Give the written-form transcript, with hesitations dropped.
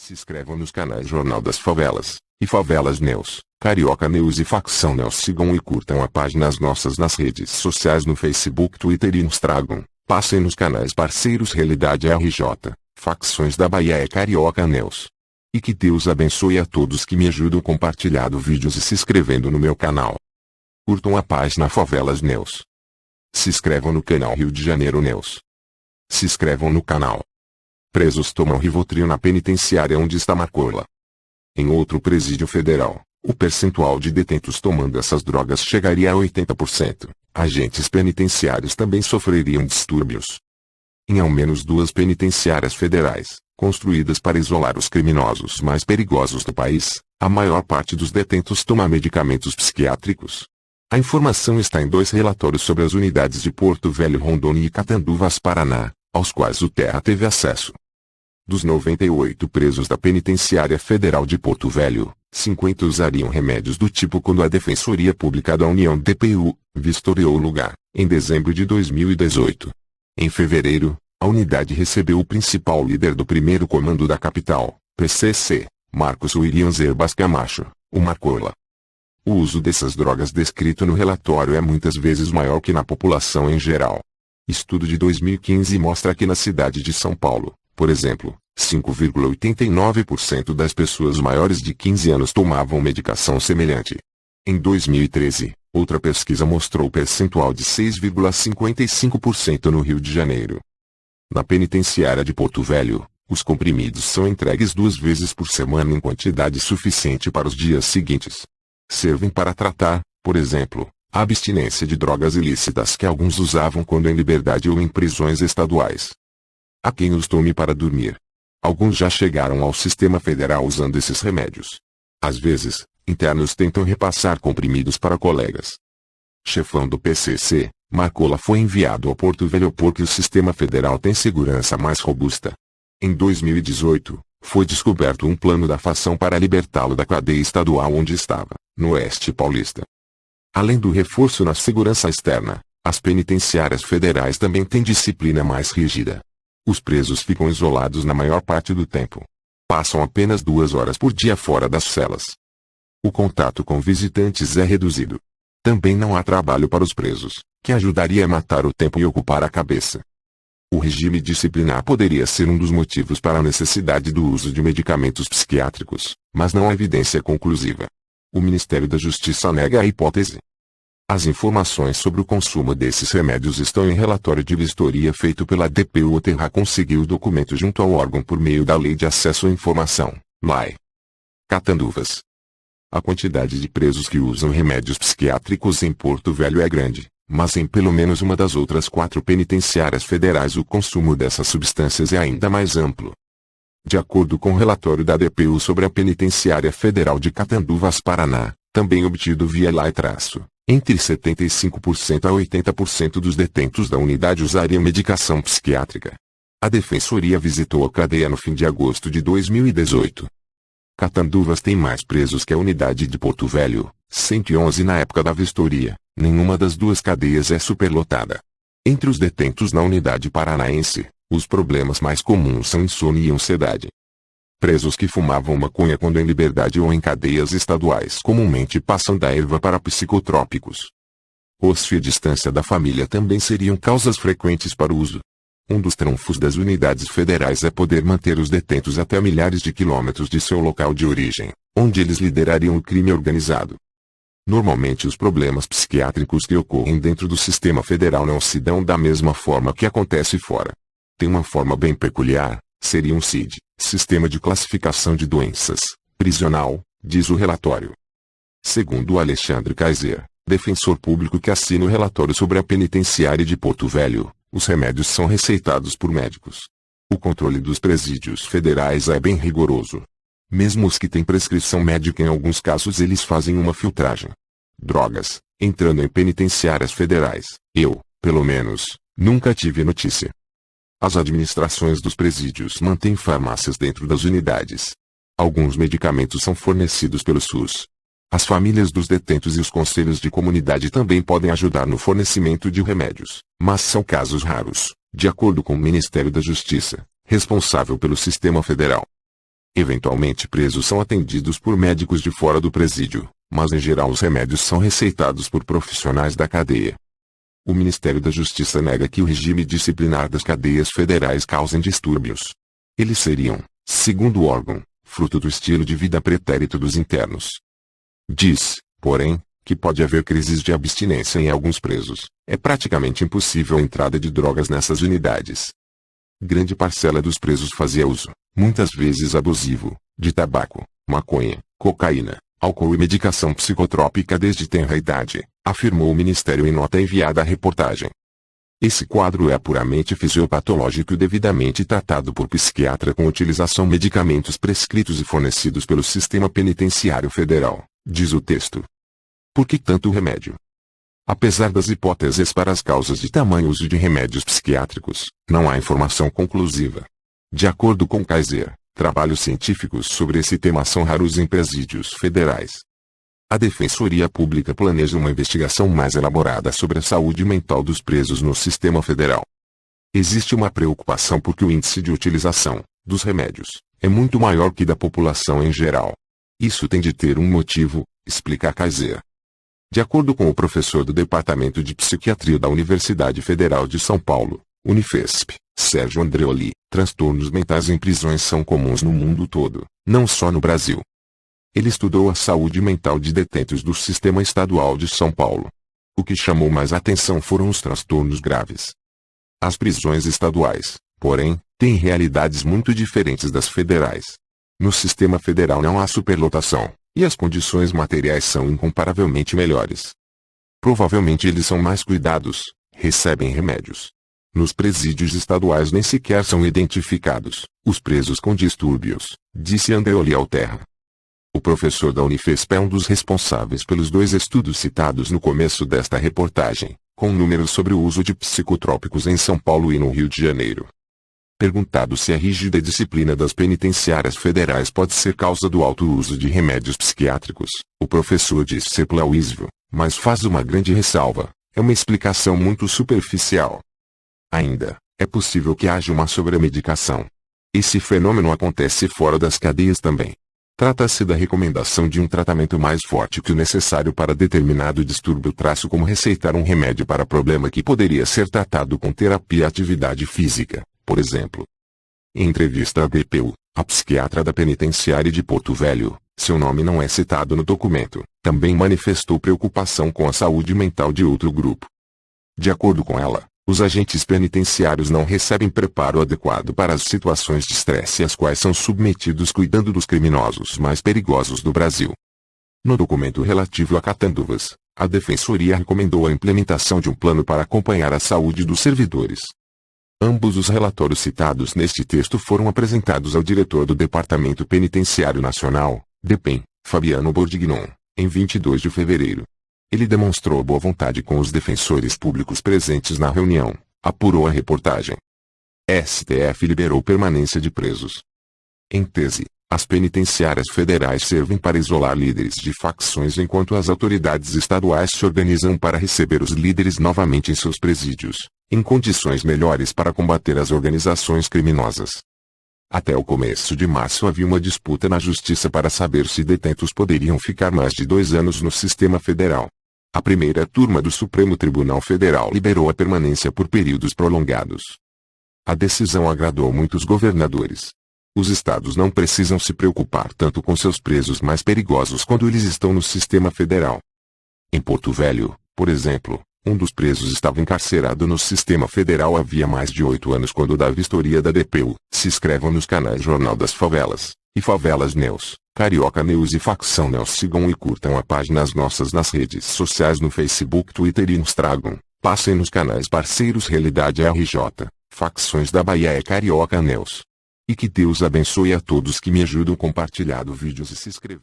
Se inscrevam nos canais Jornal das Favelas e Favelas News, Carioca News e Facção News. Sigam e curtam a páginas nossas nas redes sociais no Facebook, Twitter e Instagram. Passem nos canais parceiros Realidade RJ, Facções da Bahia e Carioca News. E que Deus abençoe a todos que me ajudam compartilhando vídeos e se inscrevendo no meu canal. Curtam a página Favelas News. Se inscrevam no canal Rio de Janeiro News. Se inscrevam no canal. Presos tomam Rivotril na penitenciária onde está Marcola. Em outro presídio federal, o percentual de detentos tomando essas drogas chegaria a 80%. Agentes penitenciários também sofreriam distúrbios. Em ao menos 2 penitenciárias federais, construídas para isolar os criminosos mais perigosos do país, a maior parte dos detentos toma medicamentos psiquiátricos. A informação está em 2 relatórios sobre as unidades de Porto Velho, Rondônia e Catanduvas, Paraná, aos quais o Terra teve acesso. Dos 98 presos da Penitenciária Federal de Porto Velho, 50 usariam remédios do tipo quando a Defensoria Pública da União DPU vistoriou o lugar, em dezembro de 2018. Em fevereiro, a unidade recebeu o principal líder do primeiro comando da capital, PCC, Marcos William Zerbas Camacho, o Marcola. O uso dessas drogas descrito no relatório é muitas vezes maior que na população em geral. Estudo de 2015 mostra que na cidade de São Paulo, por exemplo, 5,89% das pessoas maiores de 15 anos tomavam medicação semelhante. Em 2013, outra pesquisa mostrou o percentual de 6,55% no Rio de Janeiro. Na penitenciária de Porto Velho, os comprimidos são entregues 2 vezes por semana em quantidade suficiente para os dias seguintes. Servem para tratar, por exemplo, a abstinência de drogas ilícitas que alguns usavam quando em liberdade ou em prisões estaduais. Há quem os tome para dormir. Alguns já chegaram ao sistema federal usando esses remédios. Às vezes, internos tentam repassar comprimidos para colegas. Chefão do PCC, Marcola foi enviado ao Porto Velho porque o sistema federal tem segurança mais robusta. Em 2018, foi descoberto um plano da facção para libertá-lo da cadeia estadual onde estava, no Oeste Paulista. Além do reforço na segurança externa, as penitenciárias federais também têm disciplina mais rígida. Os presos ficam isolados na maior parte do tempo. Passam apenas 2 horas por dia fora das celas. O contato com visitantes é reduzido. Também não há trabalho para os presos, que ajudaria a matar o tempo e ocupar a cabeça. O regime disciplinar poderia ser um dos motivos para a necessidade do uso de medicamentos psiquiátricos, mas não há evidência conclusiva. O Ministério da Justiça nega a hipótese. As informações sobre o consumo desses remédios estão em relatório de vistoria feito pela DPU. O Terra conseguiu o documento junto ao órgão por meio da Lei de Acesso à Informação, LAI. Catanduvas. A quantidade de presos que usam remédios psiquiátricos em Porto Velho é grande, mas em pelo menos uma das outras 4 penitenciárias federais o consumo dessas substâncias é ainda mais amplo. De acordo com o relatório da DPU sobre a Penitenciária Federal de Catanduvas, Paraná, também obtido via LAI-, entre 75% a 80% dos detentos da unidade usariam medicação psiquiátrica. A Defensoria visitou a cadeia no fim de agosto de 2018. Catanduvas tem mais presos que a unidade de Porto Velho, 111 na época da vistoria. Nenhuma das 2 cadeias é superlotada. Entre os detentos na unidade paranaense, os problemas mais comuns são insônia e ansiedade. Presos que fumavam maconha quando em liberdade ou em cadeias estaduais comumente passam da erva para psicotrópicos. Osso e a distância da família também seriam causas frequentes para o uso. Um dos trunfos das unidades federais é poder manter os detentos até milhares de quilômetros de seu local de origem, onde eles liderariam o crime organizado. Normalmente os problemas psiquiátricos que ocorrem dentro do sistema federal não se dão da mesma forma que acontece fora. Tem uma forma bem peculiar, seria um CID, Sistema de Classificação de Doenças, prisional, diz o relatório. Segundo Alexandre Kaiser, defensor público que assina o relatório sobre a penitenciária de Porto Velho, os remédios são receitados por médicos. O controle dos presídios federais é bem rigoroso. Mesmo os que têm prescrição médica, em alguns casos eles fazem uma filtragem. Drogas, entrando em penitenciárias federais, eu, pelo menos, nunca tive notícia. As administrações dos presídios mantêm farmácias dentro das unidades. Alguns medicamentos são fornecidos pelo SUS. As famílias dos detentos e os conselhos de comunidade também podem ajudar no fornecimento de remédios, mas são casos raros, de acordo com o Ministério da Justiça, responsável pelo sistema federal. Eventualmente presos são atendidos por médicos de fora do presídio, mas em geral os remédios são receitados por profissionais da cadeia. O Ministério da Justiça nega que o regime disciplinar das cadeias federais cause distúrbios. Eles seriam, segundo o órgão, fruto do estilo de vida pretérito dos internos. Diz, porém, que pode haver crises de abstinência em alguns presos. É praticamente impossível a entrada de drogas nessas unidades. Grande parcela dos presos fazia uso, muitas vezes abusivo, de tabaco, maconha, cocaína, álcool e medicação psicotrópica desde tenra idade, afirmou o Ministério em nota enviada à reportagem. Esse quadro é puramente fisiopatológico e devidamente tratado por psiquiatra com utilização de medicamentos prescritos e fornecidos pelo Sistema Penitenciário Federal, diz o texto. Por que tanto remédio? Apesar das hipóteses para as causas de tamanho uso de remédios psiquiátricos, não há informação conclusiva. De acordo com Kaiser, trabalhos científicos sobre esse tema são raros em presídios federais. A Defensoria Pública planeja uma investigação mais elaborada sobre a saúde mental dos presos no sistema federal. Existe uma preocupação porque o índice de utilização dos remédios é muito maior que da população em geral. Isso tem de ter um motivo, explica Kaiser. De acordo com o professor do Departamento de Psiquiatria da Universidade Federal de São Paulo, Unifesp, Sérgio Andreoli, transtornos mentais em prisões são comuns no mundo todo, não só no Brasil. Ele estudou a saúde mental de detentos do Sistema Estadual de São Paulo. O que chamou mais atenção foram os transtornos graves. As prisões estaduais, porém, têm realidades muito diferentes das federais. No sistema federal não há superlotação, e as condições materiais são incomparavelmente melhores. Provavelmente eles são mais cuidados, recebem remédios. Nos presídios estaduais nem sequer são identificados os presos com distúrbios, disse Andreoli ao Terra. O professor da Unifesp é um dos responsáveis pelos 2 estudos citados no começo desta reportagem, com números sobre o uso de psicotrópicos em São Paulo e no Rio de Janeiro. Perguntado se a rígida disciplina das penitenciárias federais pode ser causa do alto uso de remédios psiquiátricos, o professor disse ser plausível, mas faz uma grande ressalva: é uma explicação muito superficial. Ainda, é possível que haja uma sobremedicação. Esse fenômeno acontece fora das cadeias também. Trata-se da recomendação de um tratamento mais forte que o necessário para determinado distúrbio, como receitar um remédio para problema que poderia ser tratado com terapia e atividade física, por exemplo. Em entrevista à DPU, a psiquiatra da penitenciária de Porto Velho, seu nome não é citado no documento, também manifestou preocupação com a saúde mental de outro grupo. De acordo com ela, os agentes penitenciários não recebem preparo adequado para as situações de estresse às quais são submetidos cuidando dos criminosos mais perigosos do Brasil. No documento relativo a catanduvas, a Defensoria recomendou a implementação de um plano para acompanhar a saúde dos servidores. Ambos os relatórios citados neste texto foram apresentados ao diretor do Departamento Penitenciário Nacional, DEPEN, Fabiano Bordignon, em 22 de fevereiro. Ele demonstrou boa vontade com os defensores públicos presentes na reunião, apurou a reportagem. STF liberou permanência de presos. Em tese, as penitenciárias federais servem para isolar líderes de facções enquanto as autoridades estaduais se organizam para receber os líderes novamente em seus presídios, em condições melhores para combater as organizações criminosas. Até o começo de março havia uma disputa na Justiça para saber se detentos poderiam ficar mais de 2 anos no sistema federal. A primeira turma do Supremo Tribunal Federal liberou a permanência por períodos prolongados. A decisão agradou muitos governadores. Os estados não precisam se preocupar tanto com seus presos mais perigosos quando eles estão no sistema federal. Em Porto Velho, por exemplo, um dos presos estava encarcerado no sistema federal havia mais de 8 anos quando da vistoria da DPU. Se inscrevam nos canais Jornal das Favelas e Favelas News, Carioca News e Facção News. Sigam e curtam a páginas nossas nas redes sociais no Facebook, Twitter e Instagram. Passem nos canais parceiros Realidade RJ, Facções da Bahia e Carioca News. E que Deus abençoe a todos que me ajudam compartilhando vídeos e se inscrever.